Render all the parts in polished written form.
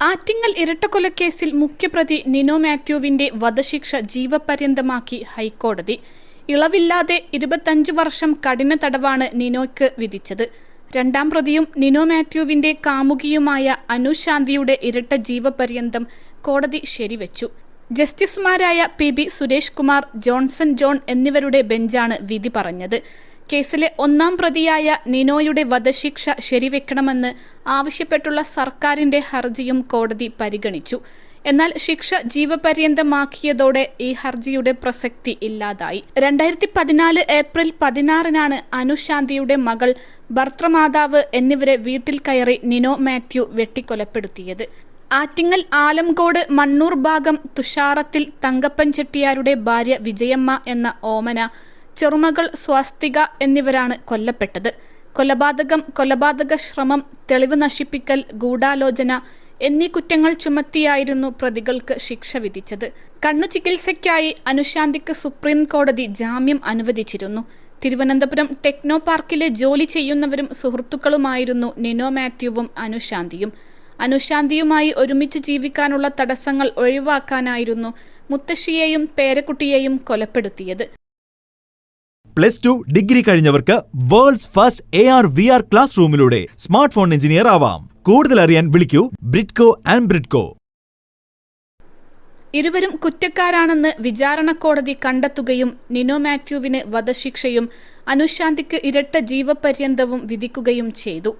ആറ്റിങ്ങൽ ഇരട്ടക്കൊലക്കേസിൽ മുഖ്യപ്രതി നിനോ മാത്യുവിന്റെ വധശിക്ഷ ജീവപര്യന്തമാക്കി ഹൈക്കോടതി. ഇളവില്ലാതെ 25 വർഷം കഠിന തടവാണ് നിനോയ്ക്ക് വിധിച്ചത്. രണ്ടാം പ്രതിയും നിനോ മാത്യുവിന്റെ കാമുകിയുമായ അനുശാന്തിയുടെ ഇരട്ട ജീവപര്യന്തം കോടതി ശരിവെച്ചു. ജസ്റ്റിസുമാരായ PB Suresh Kumar, Johnson John എന്നിവരുടെ ബെഞ്ചാണ് വിധി പറഞ്ഞത്. കേസിലെ ഒന്നാം പ്രതിയായ നിനോയുടെ വധശിക്ഷ ശരിവെക്കണമെന്ന് ആവശ്യപ്പെട്ടുള്ള സർക്കാരിന്റെ ഹർജിയും കോടതി പരിഗണിച്ചു. എന്നാൽ ശിക്ഷ ജീവപര്യന്തമാക്കിയതോടെ ഈ ഹർജിയുടെ പ്രസക്തി ഇല്ലാതായി. 2014 ഏപ്രിൽ 16-നാണ് അനുശാന്തിയുടെ മകൾ, ഭർത്തൃമാതാവ് എന്നിവരെ വീട്ടിൽ കയറി നിനോ മാത്യു വെട്ടിക്കൊലപ്പെടുത്തിയത്. ആറ്റിങ്ങൽ ആലംകോട് മണ്ണൂർ ഭാഗം തുഷാറത്തിൽ തങ്കപ്പൻ ചെട്ടിയാരുടെ ഭാര്യ വിജയമ്മ എന്ന ഓമന, ചെറുമകൾ സ്വാസ്തിക എന്നിവരാണ് കൊല്ലപ്പെട്ടത്. കൊലപാതക ശ്രമം, തെളിവ് നശിപ്പിക്കൽ, ഗൂഢാലോചന എന്നീ കുറ്റങ്ങൾ ചുമത്തിയായിരുന്നു പ്രതികൾക്ക് ശിക്ഷ വിധിച്ചത്. കണ്ണു ചികിത്സയ്ക്കായി അനുശാന്തിക്ക് സുപ്രീം കോടതി ജാമ്യം അനുവദിച്ചിരുന്നു. തിരുവനന്തപുരം ടെക്നോ പാർക്കിലെ ജോലി ചെയ്യുന്നവരും സുഹൃത്തുക്കളുമായിരുന്നു നിനോ മാത്യുവും അനുശാന്തിയും. അനുശാന്തിയുമായി ഒരുമിച്ച് ജീവിക്കാനുള്ള തടസ്സങ്ങൾ ഒഴിവാക്കാനായിരുന്നു മുത്തശ്ശിയെയും പേരക്കുട്ടിയെയും കൊലപ്പെടുത്തിയത്. +2 ഡിഗ്രി കഴിഞ്ഞവർക്ക് വേൾഡ്സ് ഫസ്റ്റ് AR/VR ക്ലാസ് റൂമിലൂടെ സ്മാർട്ട് ഫോൺ എഞ്ചിനീയർ ആവാം. കൂടുതൽ അറിയാൻ വിളിക്കൂ ബ്രിഡ്കോ ആൻഡ് ബ്രിഡ്കോ. ഇരുവരും കുറ്റക്കാരാണെന്ന് വിചാരണ കോടതി കണ്ടെത്തുകയും നിനോ മാത്യുവിന് വധശിക്ഷയും അനുശാന്തിക്ക് ഇരട്ട ജീവപര്യന്തവും വിധിക്കുകയും ചെയ്തു.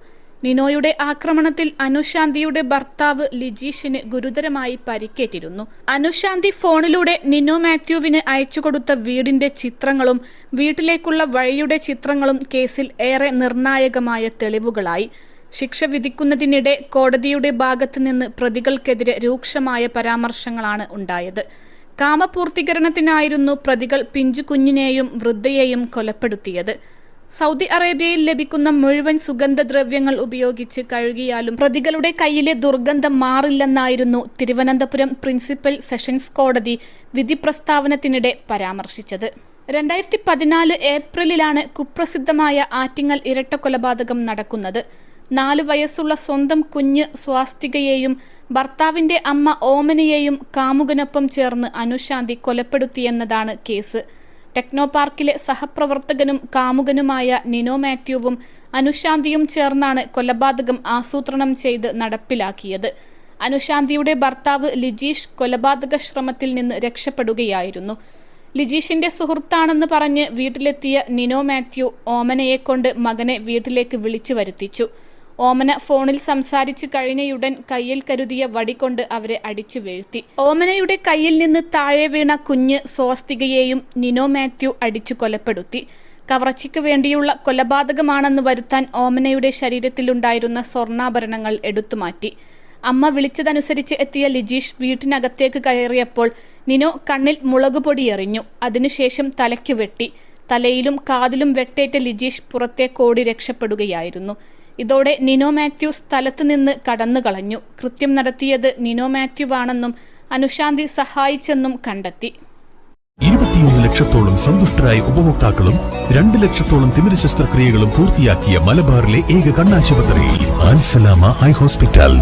നിനോയുടെ ആക്രമണത്തിൽ അനുശാന്തിയുടെ ഭർത്താവ് ലിജീഷിന് ഗുരുതരമായി പരിക്കേറ്റിരുന്നു. അനുശാന്തി ഫോണിലൂടെ നിനോ മാത്യുവിന് അയച്ചുകൊടുത്ത വീടിന്റെ ചിത്രങ്ങളും വീട്ടിലേക്കുള്ള വഴിയുടെ ചിത്രങ്ങളും കേസിൽ ഏറെ നിർണായകമായ തെളിവുകളായി. ശിക്ഷ വിധിക്കുന്നതിനിടെ കോടതിയുടെ ഭാഗത്തു നിന്ന് പ്രതികൾക്കെതിരെ രൂക്ഷമായ പരാമർശങ്ങളാണ് ഉണ്ടായത്. കാമപൂർത്തീകരണത്തിനായിരുന്നു പ്രതികൾ പിഞ്ചുകുഞ്ഞിനെയും വൃദ്ധയെയും കൊലപ്പെടുത്തിയത്. സൗദി അറേബ്യയിൽ ലഭിക്കുന്ന മുഴുവൻ സുഗന്ധദ്രവ്യങ്ങൾ ഉപയോഗിച്ച് കഴുകിയാലും പ്രതികളുടെ കയ്യിലെ ദുർഗന്ധം മാറില്ലെന്നായിരുന്നു തിരുവനന്തപുരം പ്രിൻസിപ്പൽ സെഷൻസ് കോടതി വിധി പ്രസ്താവനത്തിനിടെ പരാമർശിച്ചത്. 2014 ഏപ്രിലിലാണ് കുപ്രസിദ്ധമായ ആറ്റിങ്ങൽ ഇരട്ടക്കൊലപാതകം നടക്കുന്നത്. 4 വയസ്സുള്ള സ്വന്തം കുഞ്ഞ് സ്വാസ്തികയെയും ഭർത്താവിന്റെ അമ്മ ഓമനയെയും കാമുകനൊപ്പം ചേർന്ന് അനുശാന്തി കൊലപ്പെടുത്തിയെന്നതാണ് കേസ്. ടെക്നോ പാർക്കിലെ സഹപ്രവർത്തകനും കാമുകനുമായ നിനോ മാത്യുവും അനുശാന്തിയും ചേർന്നാണ് കൊലപാതകം ആസൂത്രണം ചെയ്ത് നടപ്പിലാക്കിയത്. അനുശാന്തിയുടെ ഭർത്താവ് ലിജീഷ് കൊലപാതക ശ്രമത്തിൽ നിന്ന് രക്ഷപ്പെടുകയായിരുന്നു. ലിജീഷിന്റെ സുഹൃത്താണെന്ന് പറഞ്ഞ് വീട്ടിലെത്തിയ നിനോ മാത്യു ഓമനയെക്കൊണ്ട് മകനെ വീട്ടിലേക്ക് വിളിച്ചു വരുത്തിച്ചു. ഓമന ഫോണിൽ സംസാരിച്ചു കഴിഞ്ഞയുടൻ കയ്യിൽ കരുതിയ വടികൊണ്ട് അവരെ അടിച്ചു വീഴ്ത്തി. ഓമനയുടെ കയ്യിൽ നിന്ന് താഴെ വീണ കുഞ്ഞ് സ്വാസ്തികയെയും നിനോ മാത്യു അടിച്ചു കൊലപ്പെടുത്തി. കവർച്ചയ്ക്ക് വേണ്ടിയുള്ള കൊലപാതകമാണെന്ന് വരുത്താൻ ഓമനയുടെ ശരീരത്തിലുണ്ടായിരുന്ന സ്വർണ്ണാഭരണങ്ങൾ എടുത്തുമാറ്റി. അമ്മ വിളിച്ചതനുസരിച്ച് എത്തിയ ലിജീഷ് വീട്ടിനകത്തേക്ക് കയറിയപ്പോൾ നിനോ കണ്ണിൽ മുളകുപൊടി എറിഞ്ഞു. അതിനുശേഷം തലയ്ക്ക് വെട്ടി. തലയിലും കാതിലും വെട്ടേറ്റ ലിജീഷ് പുറത്തേക്കോടി രക്ഷപ്പെടുകയായിരുന്നു. ഇതോടെ നിനോ മാത്യു സ്ഥലത്ത് നിന്ന് കടന്നു കളഞ്ഞു. കൃത്യം നടത്തിയത് നിനോ മാത്യുവാണെന്നും അനുശാന്തി സഹായിച്ചെന്നും കണ്ടെത്തി. 21 ലക്ഷത്തോളം സന്തുഷ്ടരായ ഉപഭോക്താക്കളും 2 ലക്ഷത്തോളം തിമിര ശസ്ത്രക്രിയകളും പൂർത്തിയാക്കിയ മലബാറിലെ ഏക കണ്ണാശുപത്രി ആൻസലാമ ഐ ഹോസ്പിറ്റൽ.